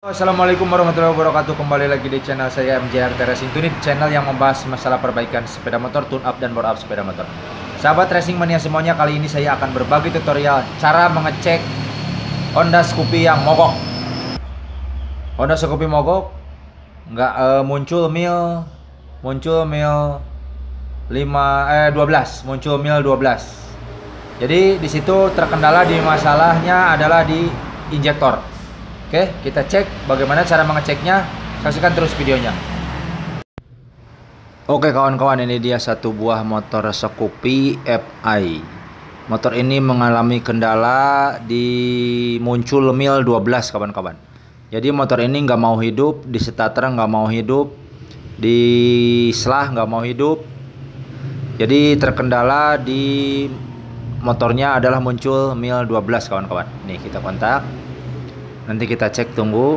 Assalamualaikum warahmatullahi wabarakatuh. Kembali lagi di channel saya MJR Racing Tunit, channel yang membahas masalah perbaikan sepeda motor, tune up dan bore up sepeda motor. Sahabat racing mania semuanya, kali ini saya akan berbagi tutorial cara mengecek Honda Scoopy yang mogok. Honda Scoopy mogok, nggak muncul mil 12, muncul mil 12. Jadi di situ terkendala di masalahnya adalah di injektor. Oke, kita cek bagaimana cara mengeceknya. Saksikan terus videonya. Oke kawan-kawan, ini dia satu buah motor Scoopy Fi. Motor ini mengalami kendala di muncul mil 12 kawan-kawan. Jadi motor ini nggak mau hidup, di starter nggak mau hidup, di selah nggak mau hidup. Jadi terkendala di motornya adalah muncul mil 12 kawan-kawan. Nih kita kontak. Nanti kita cek, tunggu.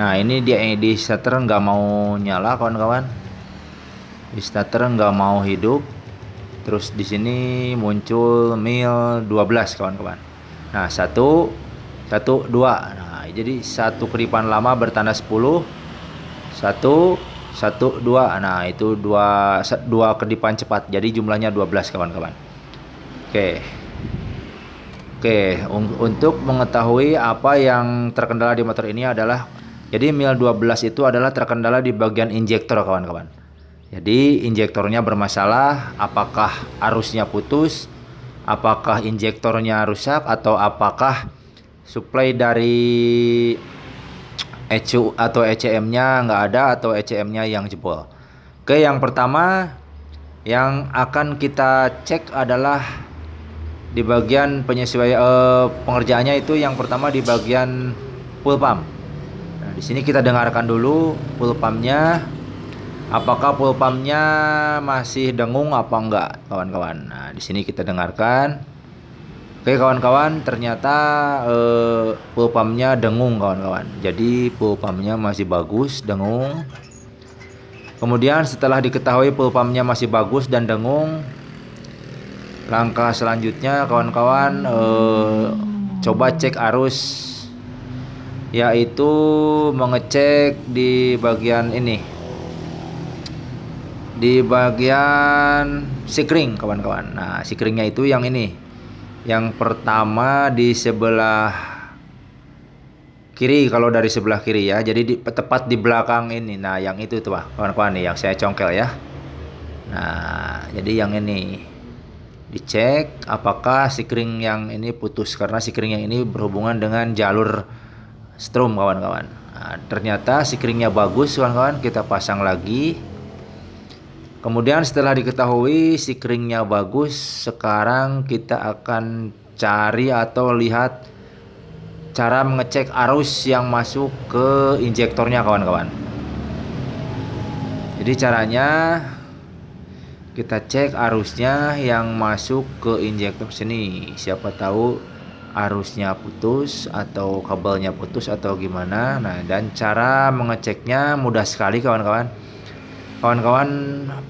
Nah ini dia di starter nggak mau nyala kawan-kawan. Di starter nggak mau hidup. Terus di sini muncul mil 12 kawan-kawan. Nah 1, 2. Nah jadi satu kedipan lama bertanda 10. 1, 1, 2. Nah itu dua kedipan cepat. Jadi jumlahnya 12 kawan-kawan. Oke, untuk mengetahui apa yang terkendala di motor ini adalah, jadi mil 12 itu adalah terkendala di bagian injektor kawan-kawan. Jadi injektornya bermasalah, apakah arusnya putus, apakah injektornya rusak, atau apakah suplai dari ECU atau ECM-nya nggak ada, atau ECM-nya yang jebol. Oke, yang pertama yang akan kita cek adalah di bagian penyesuaian pengerjaannya. Itu yang pertama di bagian full pump. Nah, di sini kita dengarkan dulu full pumpnya, apakah full pumpnya masih dengung apa enggak kawan-kawan. Nah di sini kita dengarkan. Oke kawan-kawan, ternyata full pumpnya dengung kawan-kawan. Jadi full pumpnya masih bagus, dengung. Kemudian setelah diketahui full pumpnya masih bagus dan dengung, langkah selanjutnya kawan-kawan coba cek arus, yaitu mengecek di bagian ini, di bagian sikring kawan-kawan. Nah sikringnya itu yang ini, yang pertama di sebelah kiri, kalau dari sebelah kiri ya, jadi tepat di belakang ini. Nah yang itu tuh kawan-kawan nih, yang saya congkel ya. Nah jadi yang ini dicek apakah sikring yang ini putus, karena sikring yang ini berhubungan dengan jalur strum kawan-kawan. Nah, ternyata sikringnya bagus kawan-kawan, kita pasang lagi. Kemudian setelah diketahui sikringnya bagus, sekarang kita akan cari atau lihat cara mengecek arus yang masuk ke injektornya kawan-kawan. Jadi caranya kita cek arusnya yang masuk ke injektor sini. Siapa tahu arusnya putus atau kabelnya putus atau gimana. Nah, dan cara mengeceknya mudah sekali kawan-kawan. Kawan-kawan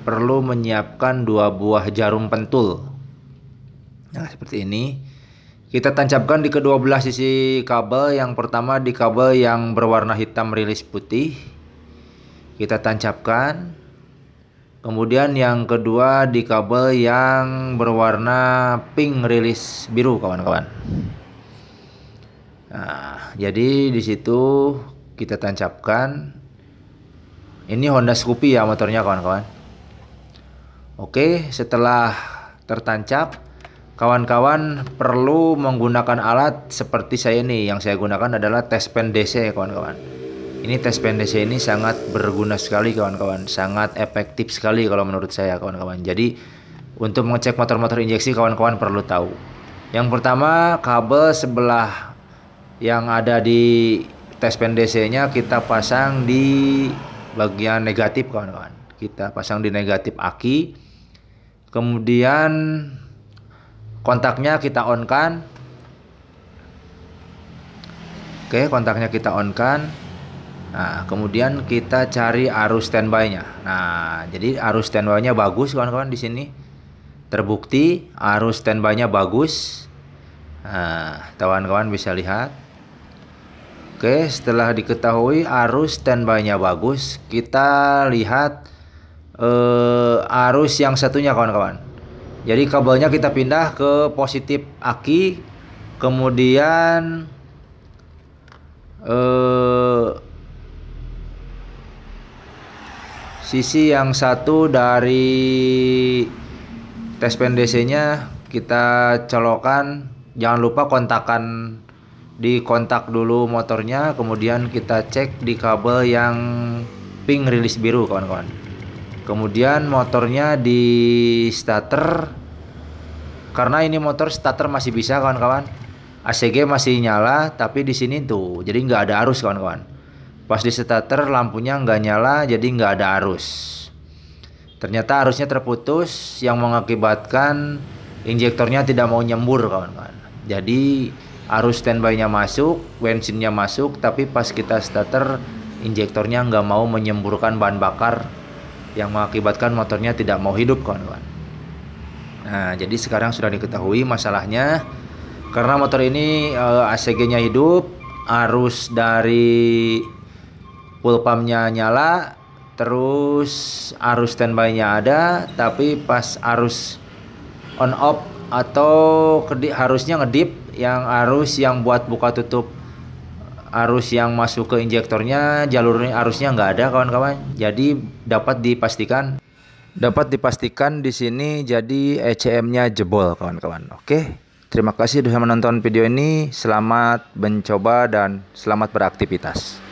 perlu menyiapkan 2 buah jarum pentul. Nah, seperti ini. Kita tancapkan di kedua belah sisi kabel. Yang pertama di kabel yang berwarna hitam rilis putih. Kita tancapkan. Kemudian yang kedua di kabel yang berwarna pink rilis biru kawan-kawan. Nah, jadi di situ kita tancapkan. Ini Honda Scoopy ya motornya kawan-kawan. Oke, setelah tertancap, kawan-kawan perlu menggunakan alat seperti saya ini. Yang saya gunakan adalah test pen DC kawan-kawan. Ini tes pen DC ini sangat berguna sekali kawan-kawan, sangat efektif sekali kalau menurut saya kawan-kawan. Jadi untuk mengecek motor-motor injeksi kawan-kawan perlu tahu. Yang pertama, kabel sebelah yang ada di tes pen DC-nya kita pasang di bagian negatif kawan-kawan. Kita pasang di negatif aki. Kemudian kontaknya kita on-kan. Oke, kontaknya kita on-kan. Nah, kemudian kita cari arus standby-nya. Nah, jadi arus standby-nya bagus kawan-kawan di sini. Terbukti arus standby-nya bagus. Nah, kawan-kawan bisa lihat. Oke, setelah diketahui arus standby-nya bagus, kita lihat arus yang satunya kawan-kawan. Jadi kabelnya kita pindah ke positif aki, kemudian sisi yang satu dari tes DC-nya kita colokan. Jangan lupa kontakkan di kontak dulu motornya, kemudian kita cek di kabel yang pink rilis biru kawan-kawan. Kemudian motornya di starter, karena ini motor starter masih bisa kawan-kawan. ACG masih nyala, tapi di sini tuh jadi nggak ada arus kawan-kawan. Pas di starter lampunya nggak nyala, jadi nggak ada arus. Ternyata arusnya terputus yang mengakibatkan injektornya tidak mau nyembur kawan-kawan. Jadi arus standby-nya masuk, bensinnya masuk, tapi pas kita starter injektornya nggak mau menyemburkan bahan bakar yang mengakibatkan motornya tidak mau hidup kawan-kawan. Nah, jadi sekarang sudah diketahui masalahnya. Karena motor ini ACG-nya hidup, arus dari full pumpnya nyala, terus arus standby-nya ada, tapi pas arus on off atau harusnya ngedip, yang arus yang buat buka tutup arus yang masuk ke injektornya, jalur arusnya nggak ada kawan-kawan. Jadi dapat dipastikan di sini jadi ECM-nya jebol kawan-kawan. Oke, terima kasih sudah menonton video ini. Selamat mencoba dan selamat beraktivitas.